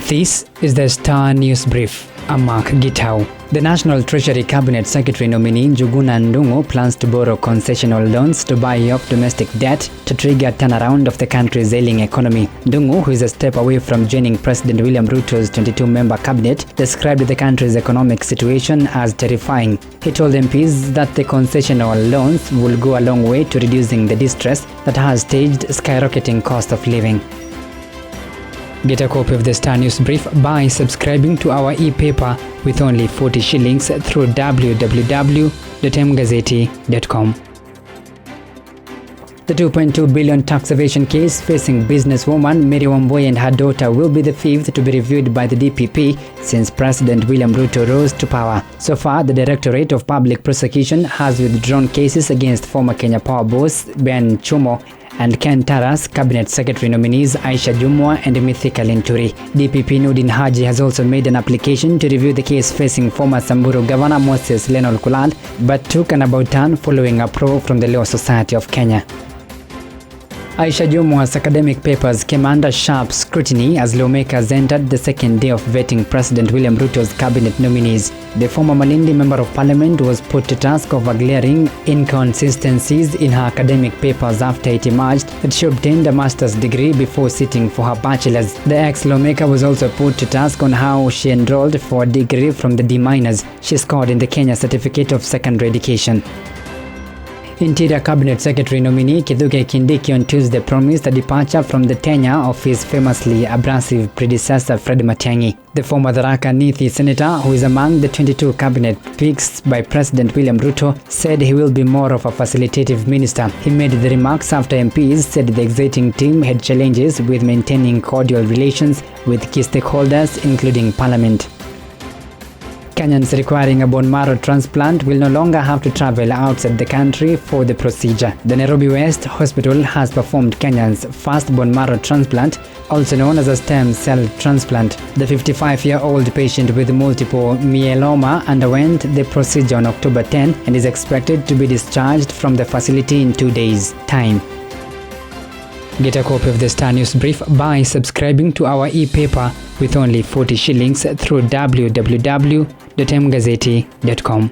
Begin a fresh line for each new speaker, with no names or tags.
This is the Star News Brief. I'm Mark Gitau. The National Treasury Cabinet Secretary nominee Njuguna Ndung'u plans to borrow concessional loans to buy off domestic debt to trigger turnaround of the country's ailing economy. Ndung'u, who is a step away from joining President William Ruto's 22-member cabinet, described the country's economic situation as terrifying. He told MPs that the concessional loans will go a long way to reducing the distress that has staged skyrocketing cost of living. Get a copy of the Star News Brief by subscribing to our e-paper with only 40 shillings through www.mgazeti.com. The 2.2 billion tax evasion case facing businesswoman Mary Wambui and her daughter will be the fifth to be reviewed by the DPP since President William Ruto rose to power. So far, the Directorate of Public Prosecution has withdrawn cases against former Kenya Power boss Ben Chumo and Ken Tara's Cabinet Secretary nominees Aisha Jumwa and Mithika Linturi. DPP Nudin Haji has also made an application to review the case facing former Samburu Governor Moses Lenol Kulant, but took an about turn following approval from the Law Society of Kenya. Aisha Jumwa's academic papers came under sharp scrutiny as lawmakers entered the second day of vetting President William Ruto's cabinet nominees. The former Malindi Member of Parliament was put to task over glaring inconsistencies in her academic papers after it emerged that she obtained a master's degree before sitting for her bachelor's. The ex-lawmaker was also put to task on how she enrolled for a degree from the D- she scored in the Kenya Certificate of Secondary Education. Interior Cabinet Secretary nominee Kithuge Kindiki on Tuesday promised a departure from the tenure of his famously abrasive predecessor Fred Matiang'i. The former Tharaka Nithi senator, who is among the 22 cabinet picks by President William Ruto, said he will be more of a facilitative minister. He made the remarks after MPs said the exiting team had challenges with maintaining cordial relations with key stakeholders, including Parliament. Kenyans requiring a bone marrow transplant will no longer have to travel outside the country for the procedure. The Nairobi West Hospital has performed Kenya's first bone marrow transplant, also known as a stem cell transplant. The 55-year-old patient with multiple myeloma underwent the procedure on October 10 and is expected to be discharged from the facility in 2 days' time. Get a copy of the Star News Brief by subscribing to our e-paper with only 40 shillings through www.mgazeti.com.